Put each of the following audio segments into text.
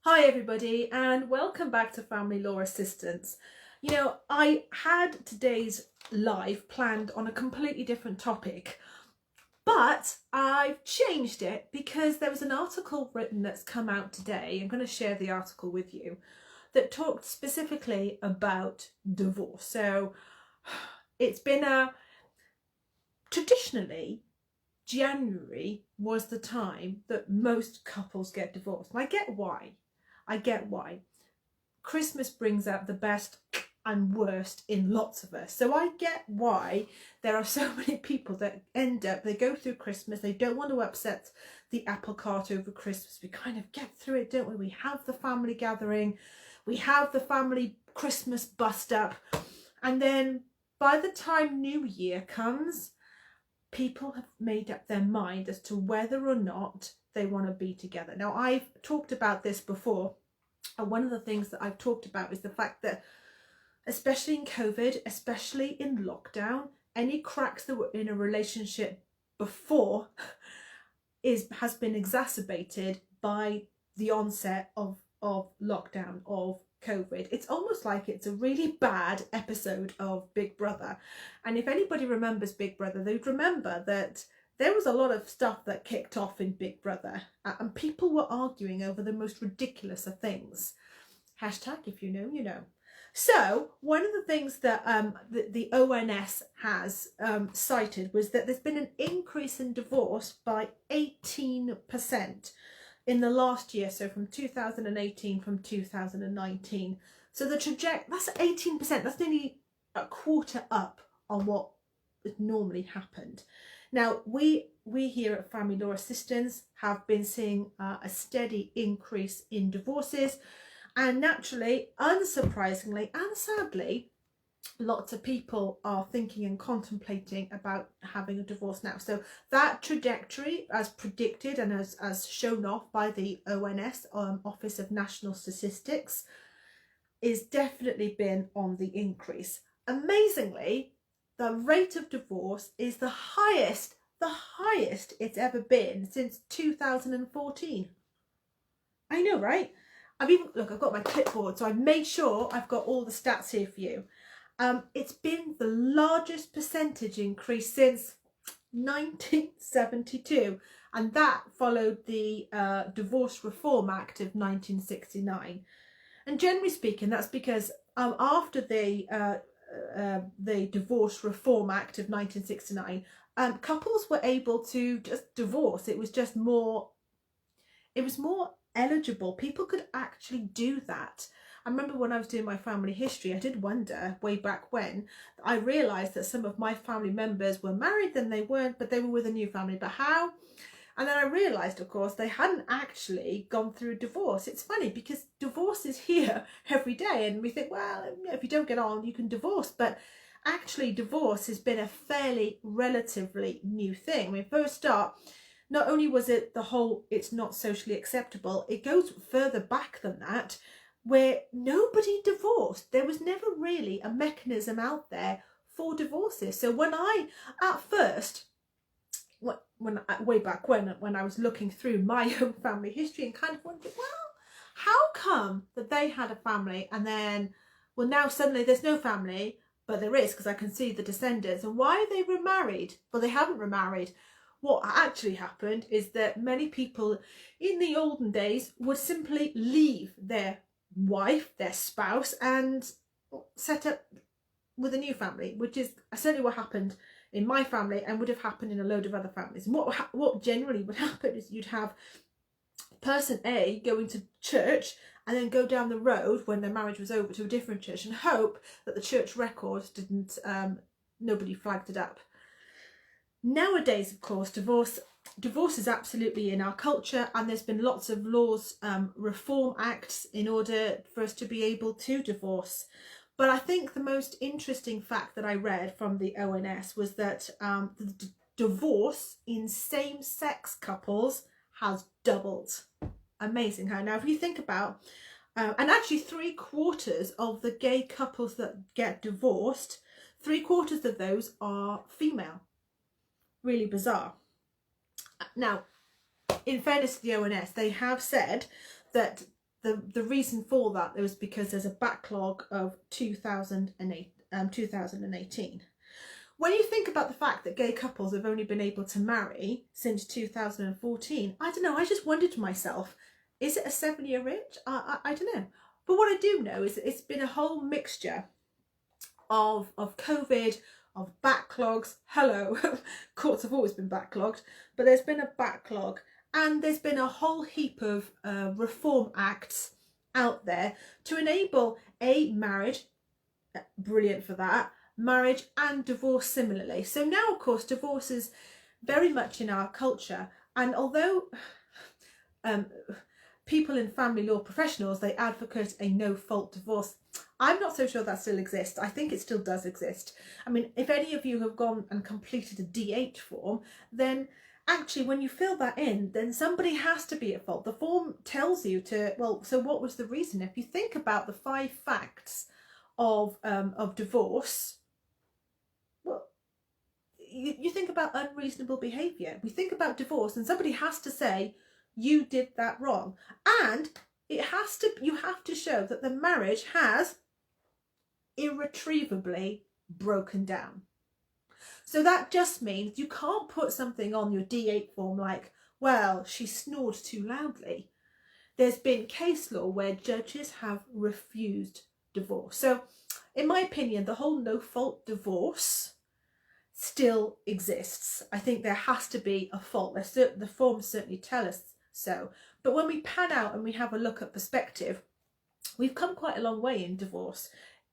Hi everybody and welcome back to Family Law Assistance. I had today's live planned on a completely different topic, but I've changed it because there was an article written that's come out today. I'm going to share the article with you that talked specifically about divorce. So it's been traditionally January was the time that most couples get divorced. And I get why. Christmas brings out the best and worst in lots of us. So I get why there are so many people that they go through Christmas, they don't want to upset the apple cart over Christmas. We kind of get through it, don't we? We have the family gathering, we have the family Christmas bust up, and then by the time New Year comes, people have made up their mind as to whether or not they want to be together. Now, I've talked about this before, and one of the things that I've talked about is the fact that, especially in COVID, especially in lockdown, any cracks that were in a relationship before has been exacerbated by the onset of lockdown, of COVID. It's almost like it's a really bad episode of Big Brother. And if anybody remembers Big Brother, they'd remember that there was a lot of stuff that kicked off in Big Brother, and people were arguing over the most ridiculous of things. Hashtag if you know, you know. So one of the things that the ONS has cited was that there's been an increase in divorce by 18% in the last year, so from 2018 from 2019. So the trajectory, that's 18%, that's nearly a quarter up on what normally happened. Now, we here at Family Law Assistance have been seeing a steady increase in divorces, and naturally, unsurprisingly and sadly, lots of people are thinking and contemplating about having a divorce now. So that trajectory, as predicted and as shown off by the ONS, Office of National Statistics, is definitely been on the increase. Amazingly, the rate of divorce is the highest it's ever been since 2014. I know, right? I've got my clipboard, so I've made sure I've got all the stats here for you. It's been the largest percentage increase since 1972, and that followed the Divorce Reform Act of 1969. And generally speaking, that's because after the Divorce Reform Act of 1969, couples were able to just divorce. It was more eligible. People could actually do that. I remember when I was doing my family history, I did wonder way back when, I realised that some of my family members were married, then they weren't, but they were with a new family. But how? And then I realised, of course, they hadn't actually gone through divorce. It's funny because divorce is here every day, and we think, well, if you don't get on, you can divorce. But actually, divorce has been a fairly relatively new thing. I mean, for a start, not only was it the whole it's not socially acceptable, it goes further back than that, where nobody divorced. There was never really a mechanism out there for divorces. So when I, at first, way back when I was looking through my own family history and kind of wondered, well, how come that they had a family and then, well, now suddenly there's no family, but there is, because I can see the descendants, and why they remarried? Well, they haven't remarried. What actually happened is that many people in the olden days would simply leave their wife, their spouse, and set up with a new family, which is certainly what happened in my family and would have happened in a load of other families. And what generally would happen is you'd have person A going to church and then go down the road when their marriage was over to a different church and hope that the church records didn't, nobody flagged it up. Nowadays, of course, divorce is absolutely in our culture, and there's been lots of laws, reform acts in order for us to be able to divorce. But I think the most interesting fact that I read from the ONS was that the divorce in same-sex couples has doubled. Amazing, huh? Now, if you think about, and actually 3/4 of the gay couples that get divorced, 3/4 of those are female. Really bizarre. Now, in fairness to the ONS, they have said that the reason for that was because there's a backlog of 2018. When you think about the fact that gay couples have only been able to marry since 2014, I don't know, I just wondered to myself, is it a 7-year itch? I don't know. But what I do know is that it's been a whole mixture of COVID, of backlogs. Hello, courts have always been backlogged, but there's been a backlog, and there's been a whole heap of reform acts out there to enable marriage, brilliant for that, marriage and divorce similarly. So now, of course, divorce is very much in our culture, and although people in family law professionals, they advocate a no-fault divorce, I'm not so sure that still exists. I think it still does exist. I mean, if any of you have gone and completed a D8 form, then actually when you fill that in, then somebody has to be at fault. The form tells you to, well, so what was the reason? If you think about the 5 facts of divorce, well, you think about unreasonable behaviour. We think about divorce and somebody has to say, you did that wrong. And you have to show that the marriage has irretrievably broken down. So that just means you can't put something on your D8 form like, well, she snored too loudly. There's been case law where judges have refused divorce. So in my opinion, the whole no-fault divorce still exists. I think there has to be a fault. The forms certainly tell us so. But when we pan out and we have a look at perspective, we've come quite a long way in divorce,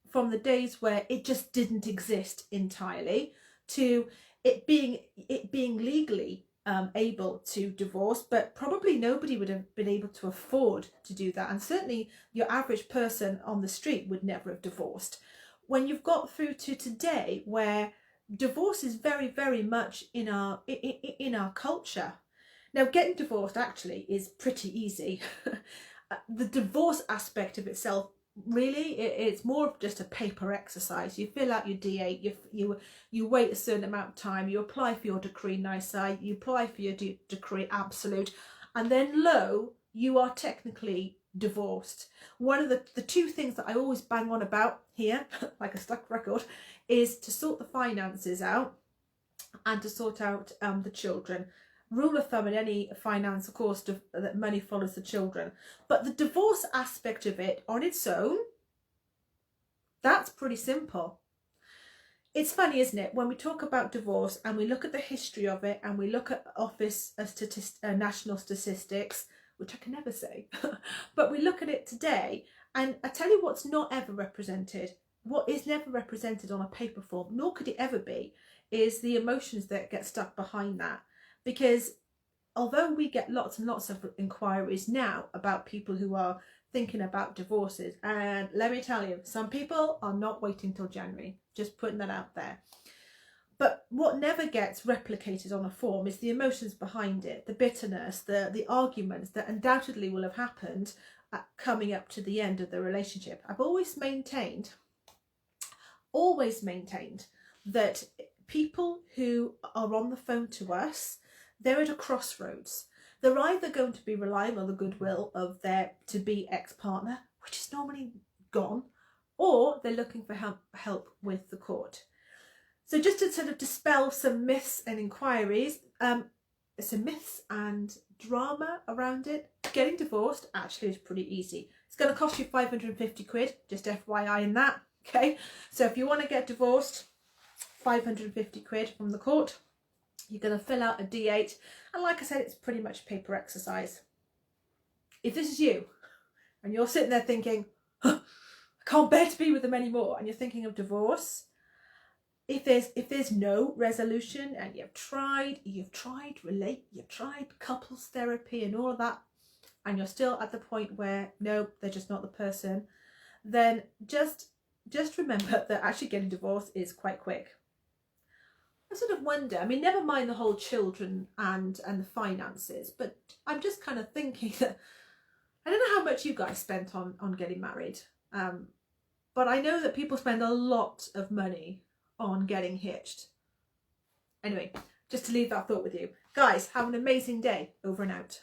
from the days where it just didn't exist entirely to it being legally able to divorce, but probably nobody would have been able to afford to do that, and certainly your average person on the street would never have divorced. When you've got through to today, where divorce is very, very much in our culture. Now, getting divorced actually is pretty easy. The divorce aspect of itself, really, it's more of just a paper exercise. You fill out your D8, you wait a certain amount of time, you apply for your decree nisi, you apply for your decree absolute, and then lo, you are technically divorced. One of the 2 things that I always bang on about here, like a stuck record, is to sort the finances out and to sort out the children. Rule of thumb in any finance, of course, that money follows the children. But the divorce aspect of it on its own, that's pretty simple. It's funny, isn't it, when we talk about divorce and we look at the history of it and we look at Office of National Statistics, which I can never say, but we look at it today, and I tell you what's not ever represented, what is never represented on a paper form, nor could it ever be, is the emotions that get stuck behind that. Because although we get lots and lots of inquiries now about people who are thinking about divorces, and let me tell you, some people are not waiting till January, just putting that out there. But what never gets replicated on a form is the emotions behind it, the bitterness, the arguments that undoubtedly will have happened coming up to the end of the relationship. I've always maintained that people who are on the phone to us, they're at a crossroads. They're either going to be relying on the goodwill of their to-be ex-partner, which is normally gone, or they're looking for help with the court. So just to sort of dispel some myths and inquiries, some myths and drama around it, getting divorced actually is pretty easy. It's going to cost you 550 quid, just FYI in that, okay? So if you want to get divorced, 550 quid from the court. You're going to fill out a D8, and like I said, it's pretty much a paper exercise. If this is you and you're sitting there thinking, I can't bear to be with them anymore, and you're thinking of divorce, if there's no resolution and you've tried couples therapy and all of that, and you're still at the point where no, they're just not the person, then just remember that actually getting divorced is quite quick. I sort of wonder, I mean, never mind the whole children and the finances, but I'm just kind of thinking that, I don't know how much you guys spent on getting married, but I know that people spend a lot of money on getting hitched. Anyway, just to leave that thought with you. Guys, have an amazing day. Over and out.